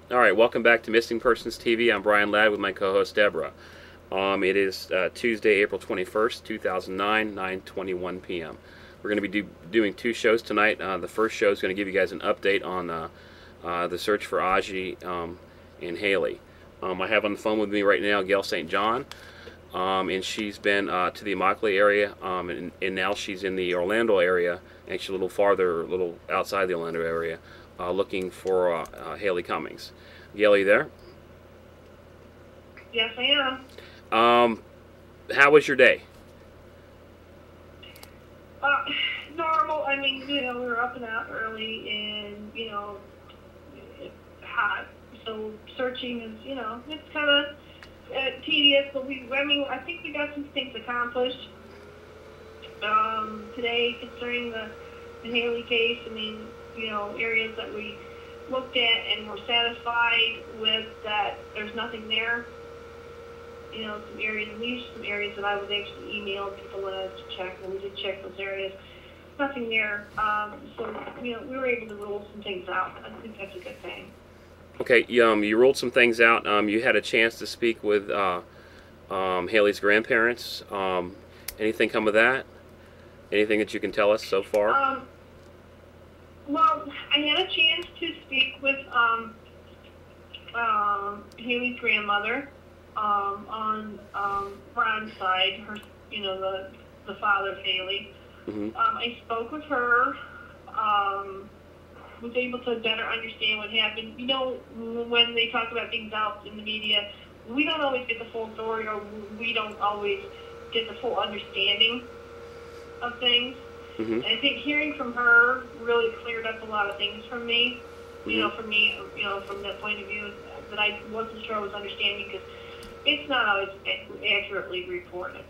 All right, welcome back to Missing Persons TV. I'm Brian Ladd with my co-host Deborah. It is Tuesday, April 21st, 2009, 9:21 p.m. We're going to be doing two shows tonight. The first show is going to give you guys an update on the search for Adji and Haleigh. I have on the phone with me right now Gale St. John, and she's been to the Immokalee area, and now she's in the Orlando area, actually a little farther, a little outside the Orlando area, looking for Haleigh Cummings. Gale, are you there? Yes, I am. How was your day? Normal. I mean, we were up and out early, and it's hot. So searching is, it's kind of tedious. But I think we got some things accomplished today concerning the Haleigh case. I mean, areas that we looked at and were satisfied with that there's nothing there. Some areas leashed, some areas that I was actually emailed people wanted us to check, and we did check those areas. Nothing there. So, we were able to rule some things out. I think that's a good thing. Okay, you ruled some things out. You had a chance to speak with Haleigh's grandparents. Anything come of that? Anything that you can tell us so far? Well, I had a chance to speak with Haleigh's grandmother on Ron's side, her, the father of Haleigh. Mm-hmm. I spoke with her, was able to better understand what happened. When they talk about things out in the media, we don't always get the full story, or we don't always get the full understanding of things. Mm-hmm. And I think hearing from her really cleared up a lot of things from me. Mm-hmm. For me, from that point of view, that I wasn't sure I was understanding, because it's not always accurately reported.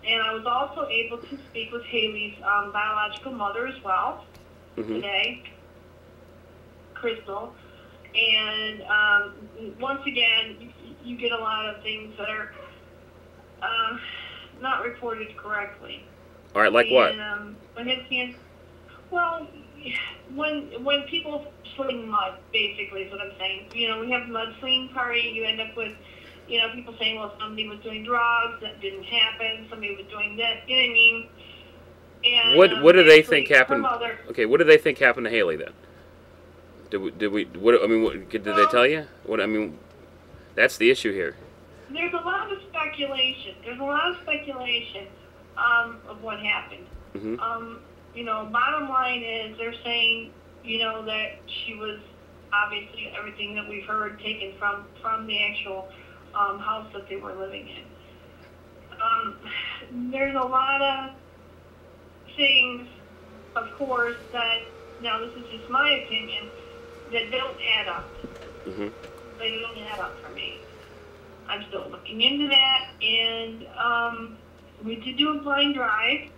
And I was also able to speak with Haleigh's biological mother as well, mm-hmm. today, Crystal. And once again, you get a lot of things that are not reported correctly. All right, like what? Well, when people sling mud, basically is what I'm saying. We have a mudslinging party. You end up with, people saying, well, somebody was doing drugs, that didn't happen. Somebody was doing this. You know what I mean? And what do they think happened? Okay, what do they think happened to Haleigh then? Did they tell you? That's the issue here. There's a lot of speculation. Of what happened. Mm-hmm. Bottom line is they're saying, that she was obviously, everything that we've heard, taken from the actual house that they were living in. There's a lot of things, of course, that, now this is just my opinion, that don't add up. Mm-hmm. They don't add up for me. I'm still looking into that, and we did do a blind drive.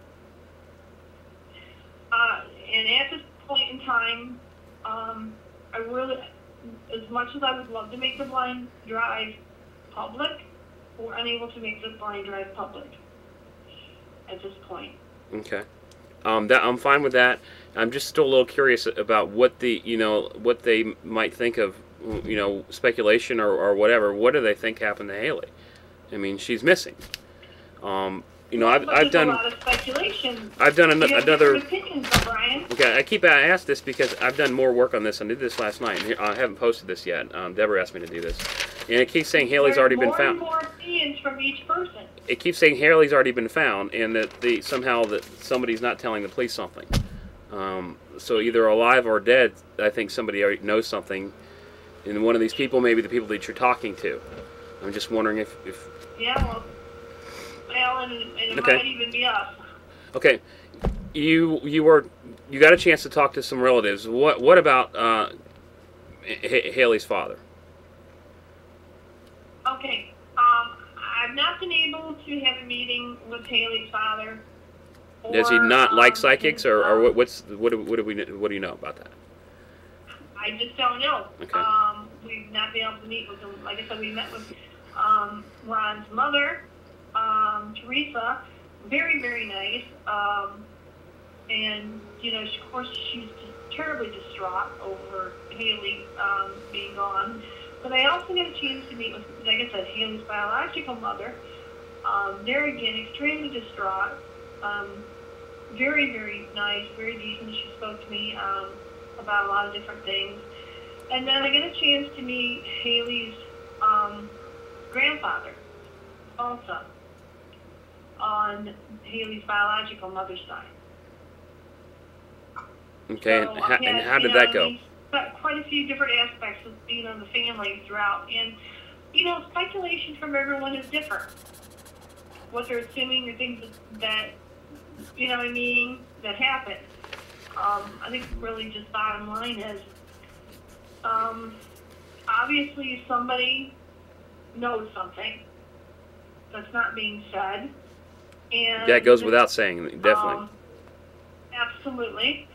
And at this point in time, I really, as much as I would love to make the blind drive public, we're unable to make the blind drive public at this point. Okay. I'm fine with that. I'm just still a little curious about what what they might think of, speculation or whatever. What do they think happened to Haleigh? I mean, she's missing. I've done a lot of speculation. I've done another opinions, Brian. Okay, I asked this because I've done more work on this. I did this last night. I haven't posted this yet. Deborah asked me to do this, and it keeps saying Haleigh's already been found. More and more opinions from each person. It keeps saying Haleigh's already been found, and that somehow that somebody's not telling the police something. So either alive or dead, I think somebody already knows something, and one of these people may be the people that you're talking to. I'm just wondering if yeah, well, and it might even be us. Okay, you got a chance to talk to some relatives. What about Haleigh's father? Okay, I've not been able to have a meeting with Haleigh's father. Does he not like psychics, or what do you know about that? I just don't know. Okay. We've not been able to meet with him. Like I said, we met with Ron's mother, Teresa, very, very nice. And, of course, she's terribly distraught over Haleigh being gone. But I also got a chance to meet with, like I said, Haleigh's biological mother. They're again extremely distraught. Very, very nice, very decent. She spoke to me about a lot of different things. And then I got a chance to meet Haleigh's grandfather also on Haleigh's biological mother's side. Okay, So and how did that go? But quite a few different aspects of being on the family throughout. And, speculation from everyone is different. What they're assuming are things that that happen. I think really just bottom line is, obviously somebody knows something that's not being said. And that goes without saying, definitely. Absolutely.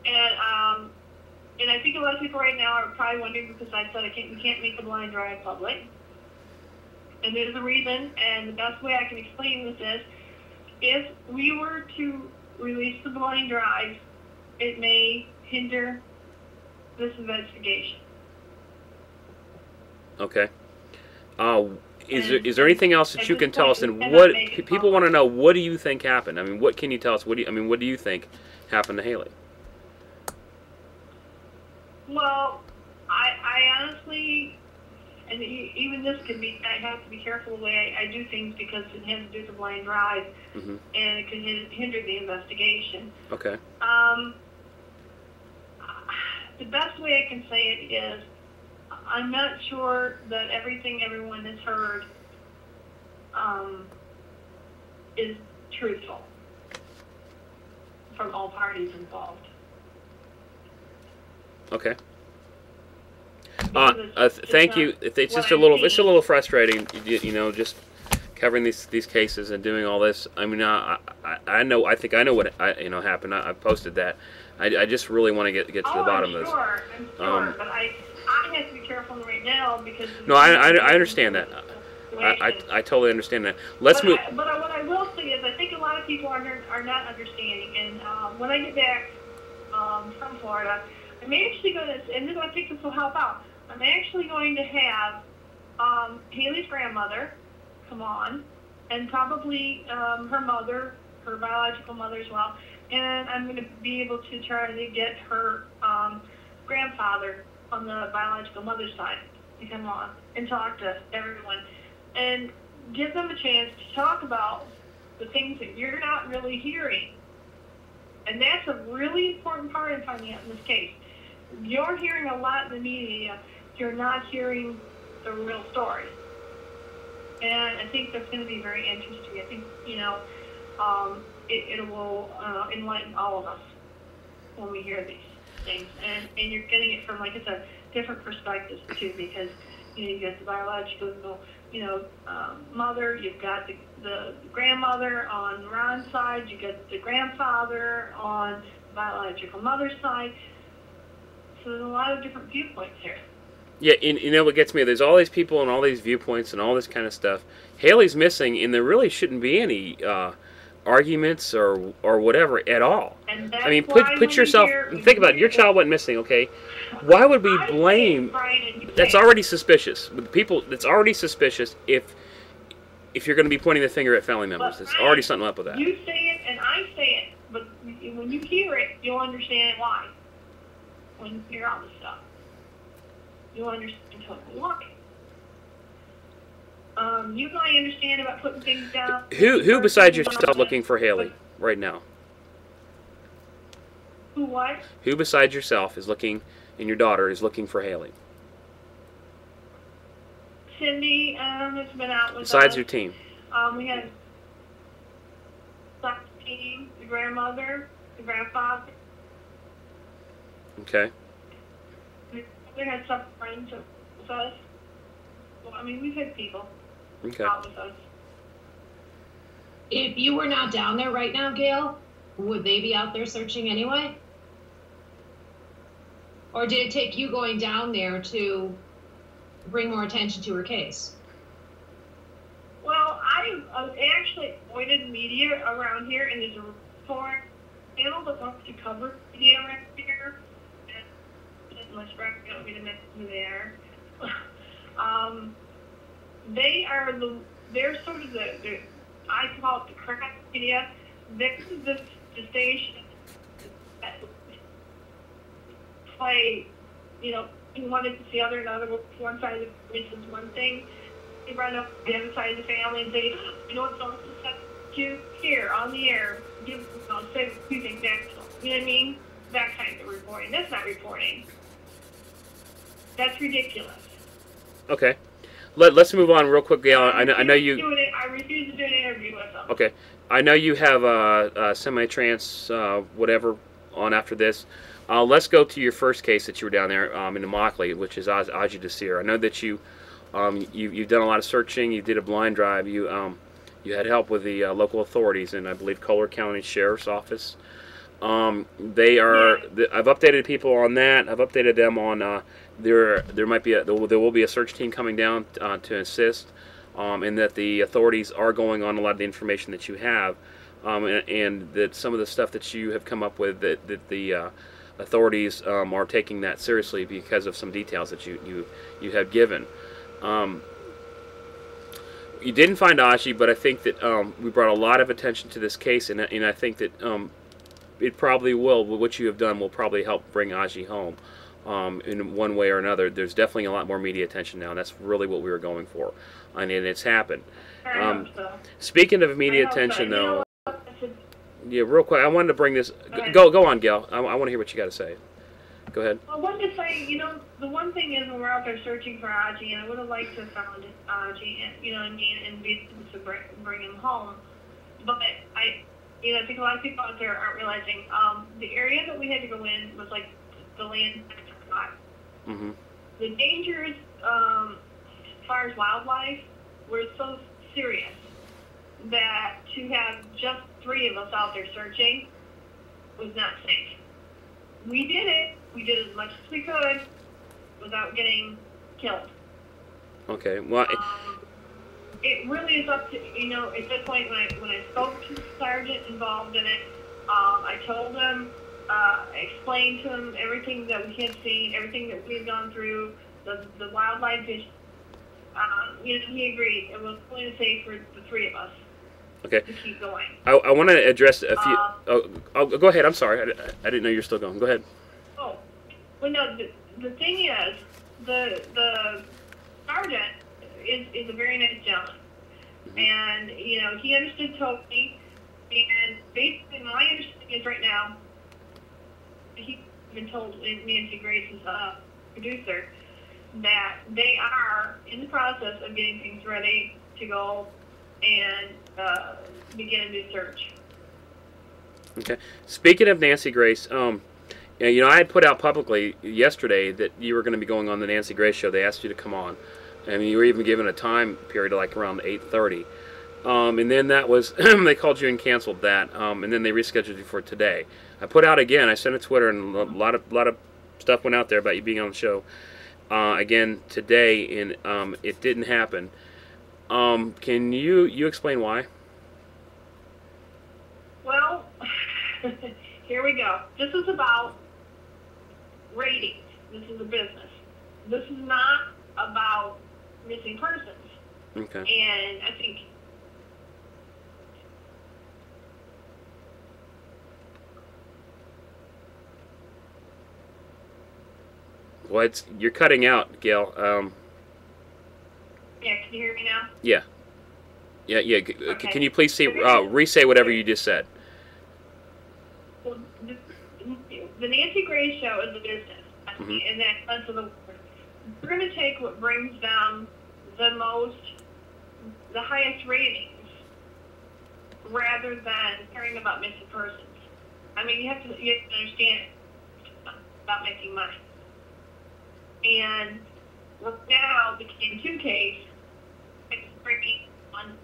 And I think a lot of people right now are probably wondering, because I said we can't make the blind drive public. And there's a reason, and the best way I can explain this is, if we were to release the blind drive, it may hinder this investigation. Okay. Is there anything else that you can tell us? And what people want to know, what do you think happened? I mean, what can you tell us? What do you think happened to Haleigh? Well, I honestly, and even this can be, I have to be careful the way I do things, because it has to do with the blind drive, and it can hinder the investigation. Okay. The best way I can say it is, I'm not sure that everything everyone has heard is truthful from all parties involved. Okay. Thank you. It's just a little frustrating, just covering these cases and doing all this. I mean, I think I know what happened. I posted that. I just really want to get to the bottom of this. I'm sure, but I have to be careful right now, because no, I understand that. I totally understand that. Let's move. But what I will say is, I think a lot of people are not understanding. And when I get back from Florida, I'm actually going to, and I think this will help out, I'm actually going to have Haleigh's grandmother come on, and probably her mother, her biological mother as well. And I'm going to be able to try to get her grandfather on the biological mother's side to come on and talk to everyone and give them a chance to talk about the things that you're not really hearing. And that's a really important part of finding out in this case. You're hearing a lot in the media. You're not hearing the real story. And I think that's going to be very interesting. I think, it will enlighten all of us when we hear these things. And you're getting it from, like I said, different perspectives, too, because, you got the biological, mother, you've got the grandmother on Ron's side, you got the grandfather on the biological mother's side. So there's a lot of different viewpoints here. Yeah, and what gets me, there's all these people and all these viewpoints and all this kind of stuff. Haleigh's missing, and there really shouldn't be any arguments or whatever at all. I mean, put yourself, think about it, your child went missing, okay? Why would we blame? That's already suspicious. With people, that's already suspicious if you're going to be pointing the finger at family members. There's already something up with that. You say it and I say it, but when you hear it, you'll understand why. When you hear all this stuff, you'll understand totally why. You might understand about putting things down. Who besides yourself looking for Haleigh right now? Who what? Who besides yourself is looking, and your daughter is looking for Haleigh? Cindy has been out with us. Besides your team? We had the team, the grandmother, the grandfather. Okay. We had some friends with us. Well, I mean, we've had people out with us. If you were not down there right now, Gale, would they be out there searching anyway? Or did it take you going down there to bring more attention to her case? Well, I actually avoided media around here, and there's a foreign channel that wants to cover media around here. unless Brian don't be the next who they are. They're sort of the I call it the crack media. They're the station that play, you know, one is the other, another one side of the business is one thing. They run up the other side of the family and say, you know what's going to you here on the air, say you think that's, you know what I mean? That kind of reporting. That's not reporting. That's ridiculous. Okay. Let's move on real quick, Gale. I know you. I refuse to do an interview with them. Okay. I know you have a semi-trans whatever on after this. Let's go to your first case that you were down there in Immokalee, which is Adji Desir. I know that you've done a lot of searching. You did a blind drive. You had help with the local authorities and I believe Collier County Sheriff's Office. They are. I've updated people on that. I've updated them on there will be a search team coming down to assist, and that the authorities are going on a lot of the information that you have, and that some of the stuff that you have come up with that the authorities are taking that seriously because of some details that you have given. You didn't find Adji, but I think that we brought a lot of attention to this case, and I think that it probably will. What you have done will probably help bring Adji home in one way or another. There's definitely a lot more media attention now, and that's really what we were going for, and it's happened. Speaking of media attention, though, yeah, real quick, I wanted to bring this. Go on, Gale. I want to hear what you got to say. Go ahead. I wanted to say, you know, the one thing is when we're out there searching for Adji, and I would have liked to have found Adji, and, you know what I mean, and be able to bring him home. But I think a lot of people out there aren't realizing the area that we had to go in was like the land spot. Mm-hmm. The dangers, as far as wildlife, were so serious that to have just 3 of us out there searching was not safe. We did it. We did as much as we could without getting killed. Okay. Well, it really is up to, you know, at that point when I spoke to the sergeant involved in it, I told him, explained to him everything that we had seen, everything that we had gone through, the wildlife issue. You know, he agreed. It was only safe for the 3 of us. Okay. To keep going. I want to address a few. Go ahead. I'm sorry. I didn't know you were still going. Go ahead. Oh, well, no. The thing is, the sergeant is a very nice gentleman, and you know he understood totally. And basically, my understanding is right now, he's been told Nancy Grace's producer that they are in the process of getting things ready to go and begin a new search. Okay. Speaking of Nancy Grace, you know, I had put out publicly yesterday that you were going to be going on the Nancy Grace show. They asked you to come on. I mean, you were even given a time period like around 8:30. And then that was, they called you and canceled that. And then they rescheduled you for today. I put out again, I sent a Twitter, and a lot of stuff went out there about you being on the show. Again, today, and it didn't happen. Can you explain why? Well, here we go. This is about ratings. This is a business. This is not about missing persons. Okay. And I think well, you're cutting out, Gale. yeah, can you hear me now? Yeah. Okay. Can you please re-say whatever you just said? Well, the Nancy Grace show is a business, in that sense of the word. We're going to take what brings them the highest ratings, rather than caring about missing persons. I mean, you have to understand about making money. And now became 2 case, it's bringing on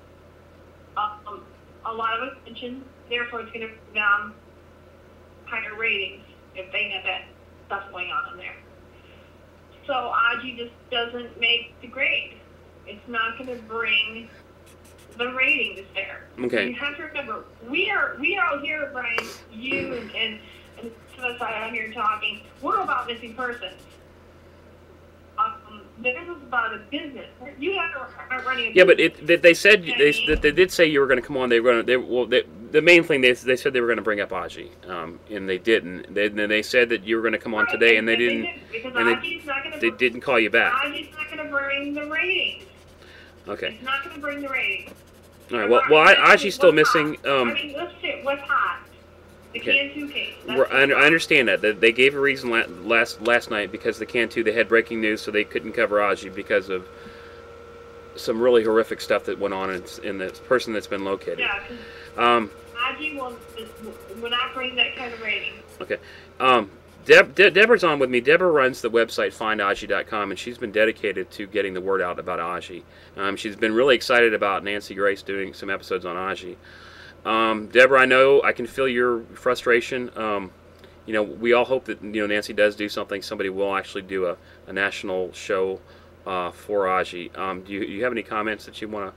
a lot of attention. Therefore, it's going to bring down higher ratings if they have that stuff going on in there. So Adji just doesn't make the grade. It's not going to bring the ratings there. Okay. You have to remember, we are out here, Brian, you and of us out here talking. We're about missing persons. This is about a business. You guys are running a business. Yeah, but they said they did say you were going to come on. They were going to. The main thing they said they were going to bring up Adji, and they didn't. They said that you were going to come on today, and they didn't. And they didn't call you back. Adji's not going to bring the ratings. Okay. It's not going to bring the ratings. All right. Well, Adji's still missing. I mean, let's see what's hot. The Okay. Can 2 case. I understand that. They gave a reason last night because the Can 2 they had breaking news, so they couldn't cover Adji because of some really horrific stuff that went on in the person that's been located. Yeah, Adji will not bring that kind of rating. Okay. Deborah's on with me. Deborah runs the website findadji.com, and she's been dedicated to getting the word out about Adji. She's been really excited about Nancy Grace doing some episodes on Adji. Deborah, I know I can feel your frustration. You know, we all hope that Nancy does do something. Somebody will actually do a national show for Adji. Do you have any comments that you want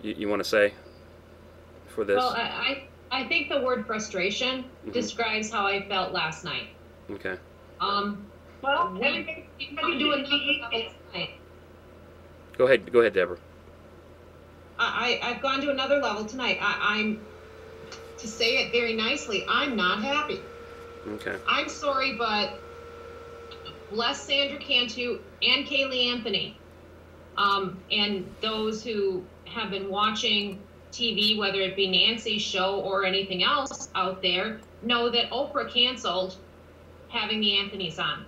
to say for this? Well, I think the word frustration describes how I felt last night. Okay. Well, I'm doing nothing tonight. Go ahead, Deborah. I've gone to another level tonight. I'm, to say it very nicely, I'm not happy. Okay. I'm sorry, but bless Sandra Cantu and Kaylee Anthony, and those who have been watching TV, whether it be Nancy's show or anything else out there, know that Oprah canceled having the Anthonys on.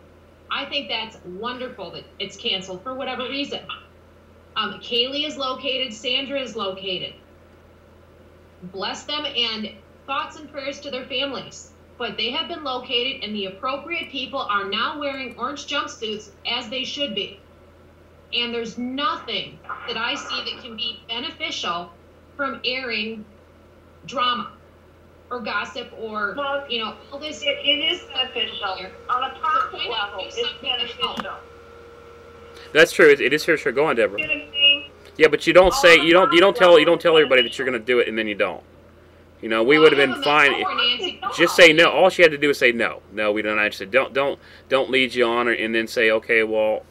I think that's wonderful that it's canceled for whatever reason. Kaylee is located, Sandra is located. Bless them, and thoughts and prayers to their families. But they have been located, and the appropriate people are now wearing orange jumpsuits as they should be. And there's nothing that I see that can be beneficial from airing drama or gossip or, all this. It is beneficial. On a profit level, it's beneficial. That's true. It is sure. Go on, Deborah. You know what I'm saying? Yeah, but you don't say you don't tell everybody that you're going to do it and then you don't. We would have been fine. Just say no. All she had to do was say no. No, we don't. I said don't lead you on and then say okay, well,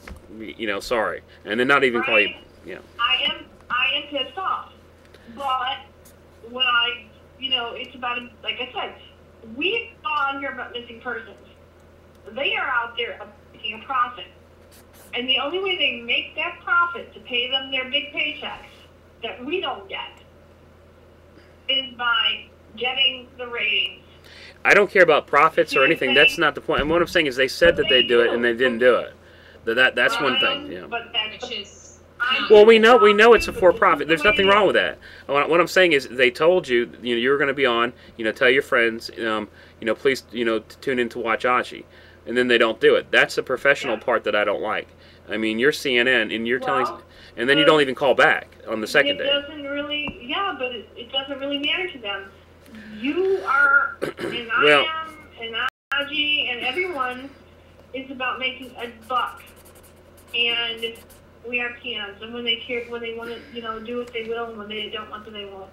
sorry, and then not even call you. Yeah. I am pissed off, but when it's about, like I said, we've gone here about missing persons. They are out there making a profit. And the only way they make that profit to pay them their big paychecks that we don't get is by getting the ratings. I don't care about profits or anything. That's not the point. And what I'm saying is they said that they'd do it and they didn't do it. That's one thing. Yeah. But that's well, we know it's a for-profit. There's nothing wrong with that. What I'm saying is they told you you were going to be on. Tell your friends. Please tune in to watch Adji, and then they don't do it. That's the professional part that I don't like. I mean, you're CNN, and you're telling, and then you don't even call back on the second day. It doesn't really, but it doesn't really matter to them. You are, and I am, and Adji, and everyone is about making a buck. And we are cans, and when they want to, do what they will, and when they don't want to, they won't.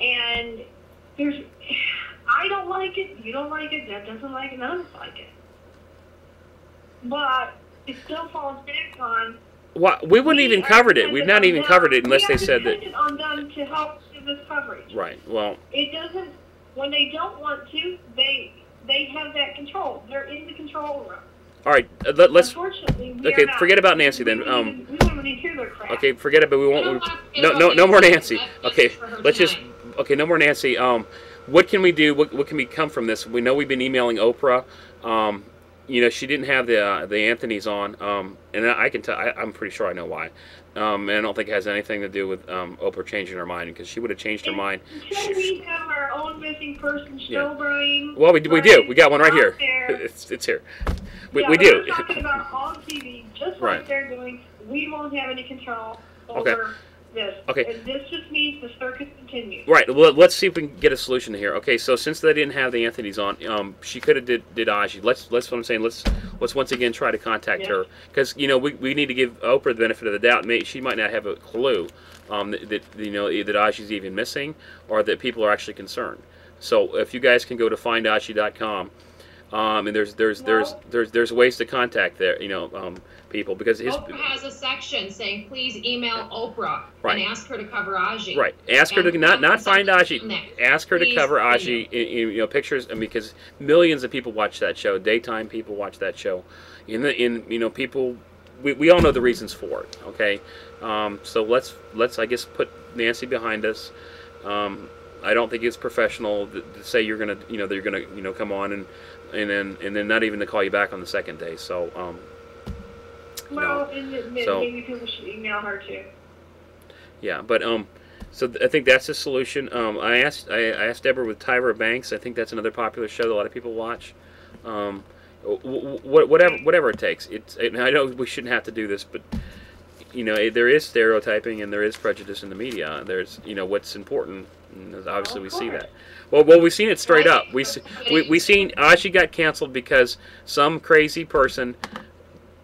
And I don't like it, you don't like it, Deb doesn't like it, none of us like it. But it still falls back on. Well, we wouldn't even covered it. We've not even covered it unless they said that. We are dependent on them to help give this coverage. Right. Well. It doesn't. When they don't want to, they have that control. They're in the control room. All right. Let's. Unfortunately, okay. Forget about Nancy then. We don't really hear their crap. Okay. Forget it. But we won't. No more Nancy. Okay. Let's just. Okay. No more Nancy. What can we do? What can we come from this? We know we've been emailing Oprah. She didn't have the Anthonys on, and I can tell. I'm pretty sure I know why, and I don't think it has anything to do with Oprah changing her mind, because she would have changed her mind. Until we have our own missing person show, Brian. Well, we do. We got one right here. It's here. We do. We're talking about on TV, just like they're doing. We won't have any control over this. Okay. And this just means the circus continues. Right. Well, let's see if we can get a solution here. Okay. So since they didn't have the Anthonys on, she could have did Adji. Let's what I'm saying. Let's once again try to contact her, because we need to give Oprah the benefit of the doubt. She might not have a clue that Adji's even missing, or that people are actually concerned. So if you guys can go to findadji.com, And there's Well, there's ways to contact there, people, because his Oprah has a section saying, please email Oprah Right. and ask her to cover Adji. right. Ask her And to not find Adji. on that. Ask her to Please cover continue. Adji in pictures, and because millions of people watch that show, daytime people watch that show, people. We all know the reasons for it. Okay, so let's I guess put Nancy behind us. I don't think it's professional to say you're gonna they're gonna come on and then not even to call you back on the second day. So well, and so maybe people should email her too. yeah, but so I think that's the solution. I asked Deborah with Tyra Banks. I think that's another popular show that a lot of people watch. Whatever it takes. I know we shouldn't have to do this, but there is stereotyping and there is prejudice in the media. There's what's important. And obviously, we see that. Well, we've seen it straight up. We seen Adji got canceled because some crazy person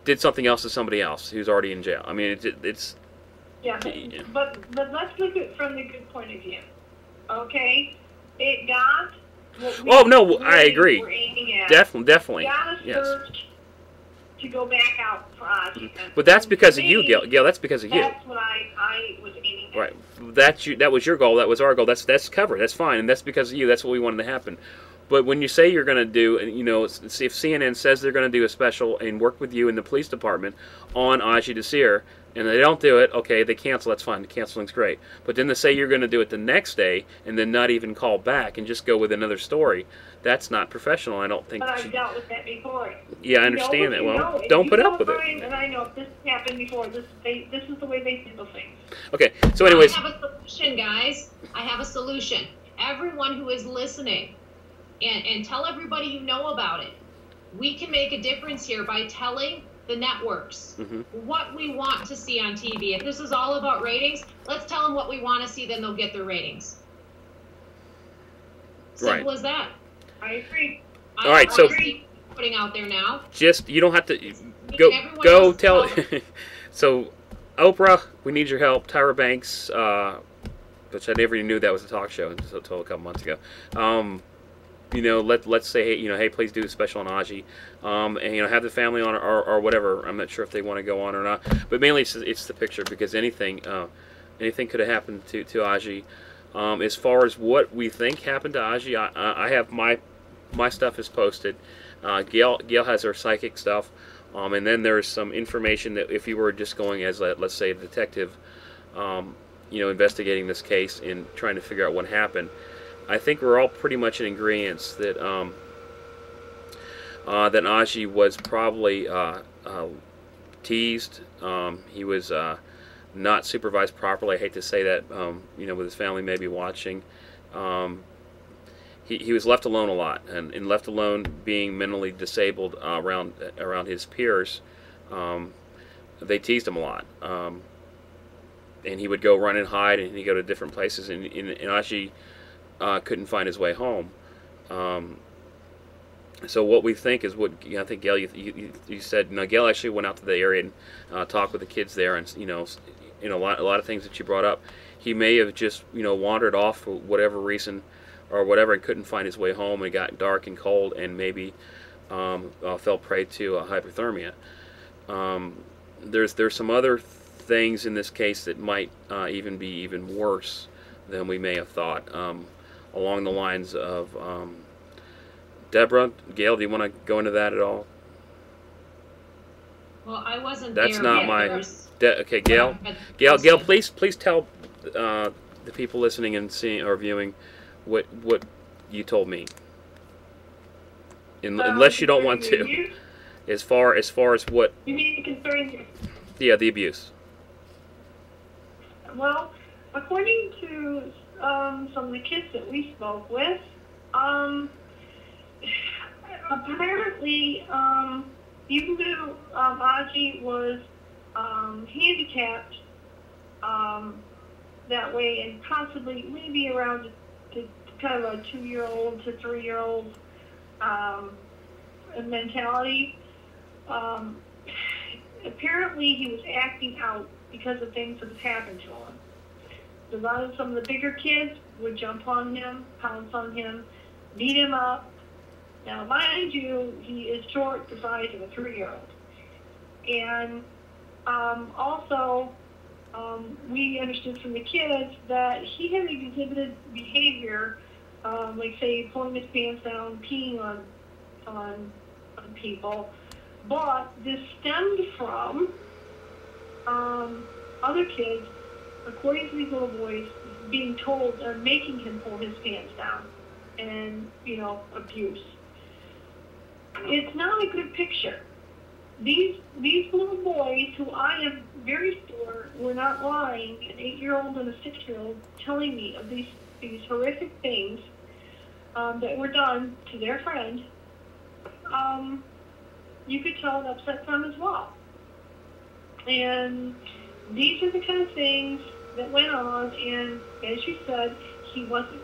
did something else to somebody else who's already in jail. I mean, it's Yeah, but let's look at it from the good point of view. Okay, it got. Oh no, I agree. We're aiming at. Definitely. Got a Yes. search to go back out for Adji. But that's because of you, Gale. Gale, that's because of you. That's what I was aiming at. Right. That was your goal. That was our goal. That's covered. That's fine, and that's because of you. That's what we wanted to happen. But when you say you're going to do, and if CNN says they're going to do a special and work with you in the police department on Adji Desir, and they don't do it, okay, they cancel. That's fine. The canceling's great. But then they say you're going to do it the next day, and then not even call back and just go with another story. That's not professional. I don't think. But I've dealt with that before. Yeah, I understand that. Well, If don't you put know up with it. Brian, and I know this happened before. This is the way they handle things. Okay. So, anyways. I have a solution, guys. I have a solution. Everyone who is listening, and tell everybody you know about it. We can make a difference here by telling the networks what we want to see on TV. If this is all about ratings, let's tell them what we want to see, then they'll get their ratings. Simple as that. I agree. All right, so putting out there now. Just you don't have to go tell. So, Oprah, we need your help. Tyra Banks, which I never even knew that was a talk show until a couple months ago. Let's say, hey, please do a special on Adji, and have the family on or whatever. I'm not sure if they want to go on or not, but mainly it's the picture, because anything could have happened to Adji. As far as what we think happened to Adji, I have my stuff is posted. Gale has her psychic stuff, and then there's some information that if you were just going as let's say a detective, investigating this case and trying to figure out what happened. I think we're all pretty much in agreement that that Adji was probably teased. He was not supervised properly. I hate to say that, with his family maybe watching. He was left alone a lot, and left alone being mentally disabled around his peers. They teased him a lot, and he would go run and hide, and he'd go to different places, and Adji couldn't find his way home. So what we think is what I think, Gale, you said. Gale actually went out to the area and talked with the kids there, and a lot of things that you brought up. He may have just wandered off for whatever reason or whatever, and couldn't find his way home, and it got dark and cold, and maybe fell prey to hypothermia. There's some other things in this case that might even be even worse than we may have thought. Along the lines of Deborah, Gale, do you want to go into that at all? Well, I wasn't That's there. not my. Okay, Gale. Gale, please tell the people listening and seeing or viewing what you told me. Unless you don't want to. As far as what. You mean concerning? Yeah, the abuse. Well, according to some of the kids that we spoke with, apparently, even though Adji was handicapped that way, and possibly maybe around the kind of a 2-year-old to 3-year-old mentality, apparently he was acting out because of things that had happened to him. A lot of some of the bigger kids would jump on him, pounce on him, beat him up, Now, mind you, he is short, the size of a 3-year-old. And also, we understood from the kids that he had exhibited behavior, like, say, pulling his pants down, peeing on people. But this stemmed from other kids, according to these little boys, being told, making him pull his pants down, and, you know, abuse. It's not a good picture. These little boys, who I am very sure were not lying, an 8-year-old and a 6-year-old, telling me of these horrific things that were done to their friend, you could tell it upset them as well. And these are the kind of things that went on, and as you said, he wasn't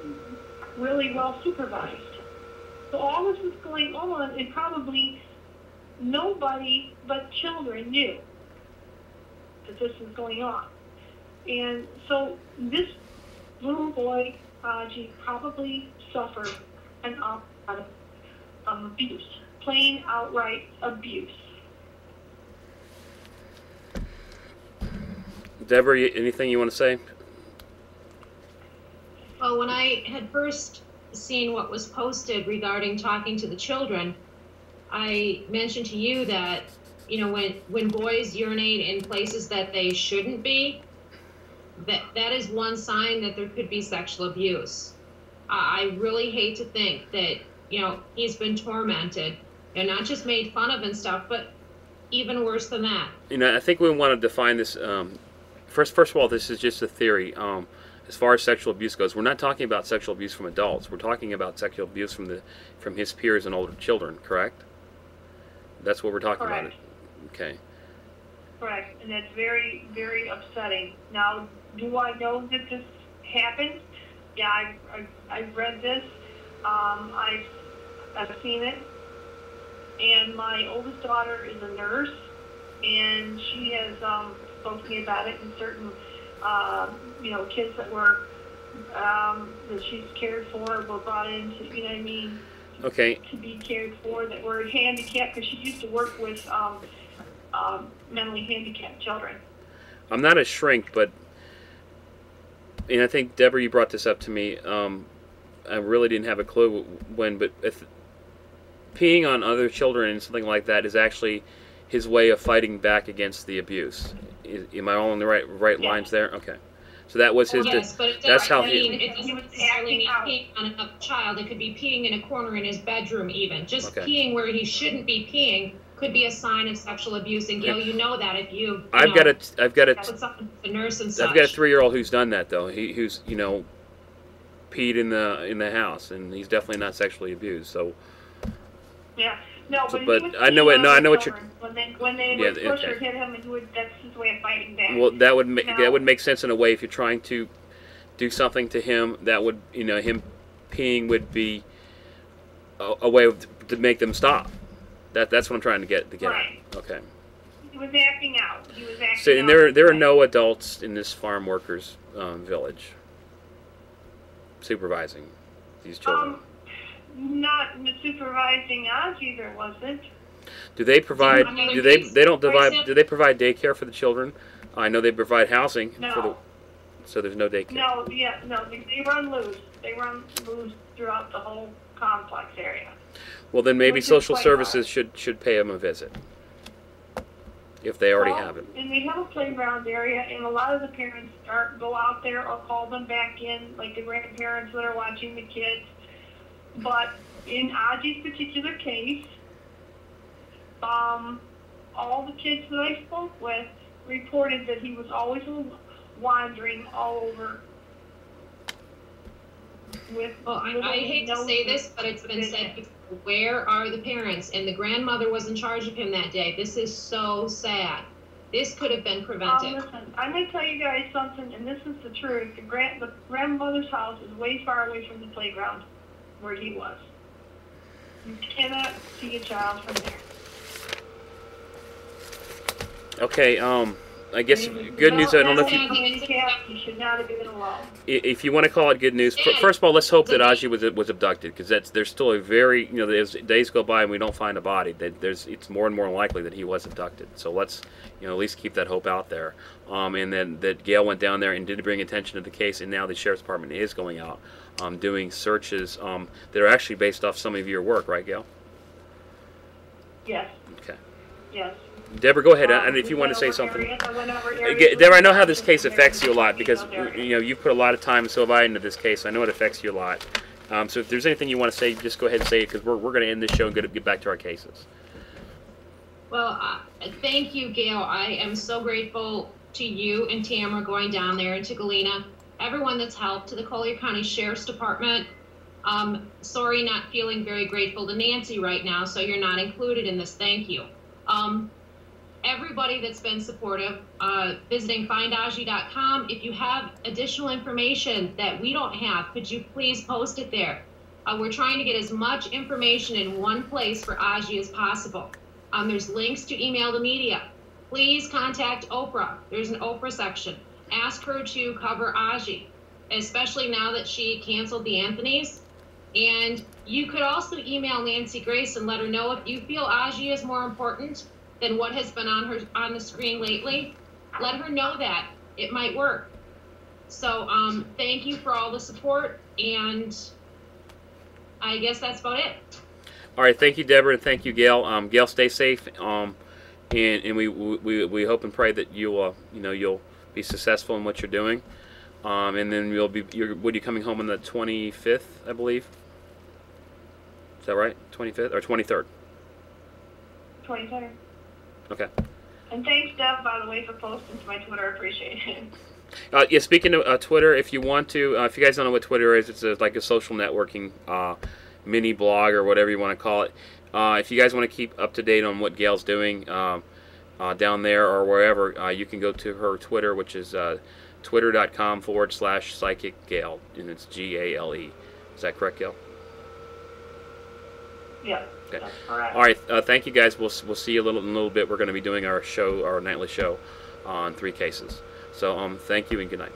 really well supervised. So all this was going on, and probably nobody but children knew that this was going on. And so this little boy, Adji, probably suffered an abuse, plain outright abuse. Deborah, anything you want to say? Well, when I had first seen what was posted regarding talking to the children, I mentioned to you that, you know, when boys urinate in places that they shouldn't be, that is one sign that there could be sexual abuse. I really hate to think that, you know, he's been tormented and not just made fun of and stuff, but even worse than that. You know, I think we want to define this. First of all, this is just a theory. As far as sexual abuse goes, we're not talking about sexual abuse from adults. We're talking about sexual abuse from his peers and older children. Correct? That's what we're talking Correct. about. Okay. Correct, and that's very, very upsetting. Now, do I know that this happened? Yeah, I've read this. I've seen it. And my oldest daughter is a nurse, and she has spoken to me about it. And certain, you know, kids that were that she's cared for were brought in to, you know what I mean? Okay. To be cared for, that were handicapped, because she used to work with mentally handicapped children. I'm not a shrink, but, and I think, Deborah, you brought this up to me. I really didn't have a clue when, but if peeing on other children and something like that is actually his way of fighting back against the abuse. Am I all in the right Yes. lines there? Okay. So that was his. Yes, but it that's how it doesn't he was necessarily mean acting peeing on another child. It could be peeing in a corner in his bedroom, even. Just Okay. peeing where he shouldn't be peeing could be a sign of sexual abuse. And Gale, you know that if you. I've got With something to the nurse and such. I've got a 3-year-old who's done that though. Who's, you know, peed in the house, and he's definitely not sexually abused. So. Yeah. No, So, but, but he was I know what. No, I know what you're. when they Yeah, would push okay. or hit him, that's his way of fighting back. Well, that would make No. that would make sense in a way if you're trying to do something to him. That would, you know, him peeing would be a way to make them stop. That's what I'm trying to get Right. at. Okay. He was acting out. He was acting So, and out. there are no adults in this farm workers village supervising these children. Not supervising Adji, there wasn't. Do they provide? Another Do they? case, They don't for provide. example? Do they provide daycare for the children? I know they provide housing for the. No. So there's no daycare. No, yeah, no, they run loose. They run loose throughout the whole complex area. Well, then maybe Which is social quite services should pay them a visit if they already have it. And they have a playground area, and a lot of the parents go out there or call them back in, like the grandparents that are watching the kids. But in Adji's particular case, all the kids that I spoke with reported that he was always wandering all over. Well, I hate to say this, but it's been said before. Where are the parents? And the grandmother was in charge of him that day. This is so sad. This could have been prevented. Listen, I'm going to tell you guys something, and this is the truth. The grandmother's house is way far away from the playground where he was. You cannot see a child from there. Okay. I guess good news. I don't know if you should not have been alone. If you want to call it good news, first of all, let's hope that Adji was abducted, because there's still a very, as days go by and we don't find a body, it's more and more likely that he was abducted. So let's at least keep that hope out there. And then that Gale went down there and did bring attention to the case, and now the sheriff's department is going out doing searches that are actually based off some of your work, right, Gale? Yes. Okay. Yes. Deborah, go ahead, and if you want to say something. Deborah, I know how this case affects you a lot, because you've put a lot of time, and so have I, into this case. I know it affects you a lot. So if there's anything you want to say, just go ahead and say it, because we're going to end this show and get back to our cases. Well, thank you, Gale. I am so grateful to you and Tamara going down there, and to Galena, everyone that's helped, to the Collier County Sheriff's Department. Sorry, not feeling very grateful to Nancy right now, so you're not included in this. Thank you. Everybody that's been supportive, visiting findadji.com. If you have additional information that we don't have, could you please post it there? We're trying to get as much information in one place for Adji as possible. There's links to email the media. Please contact Oprah. There's an Oprah section. Ask her to cover Adji, especially now that she canceled the Anthony's. And you could also email Nancy Grace and let her know if you feel Adji is more important than what has been on the screen lately. Let her know that. It might work. So thank you for all the support, and I guess that's about it. All right, thank you, Deborah, and thank you, Gale. Gale, stay safe, and we hope and pray that you'll be successful in what you're doing, and then you'll be coming home on the 25th, I believe. Is that right? 25th or 23rd? 23rd. Okay. And thanks, Deb, by the way, for posting to my Twitter. I appreciate it. Yeah, speaking of Twitter, if you want to, if you guys don't know what Twitter is, it's like a social networking mini blog or whatever you want to call it. If you guys want to keep up to date on what Gale's doing down there or wherever, you can go to her Twitter, which is twitter.com/psychicgale, and it's Gale. Is that correct, Gale? Yeah. Okay. That's correct. All right. Thank you, guys. We'll see you in a little bit. We're going to be doing our nightly show on 3 cases. So thank you and good night.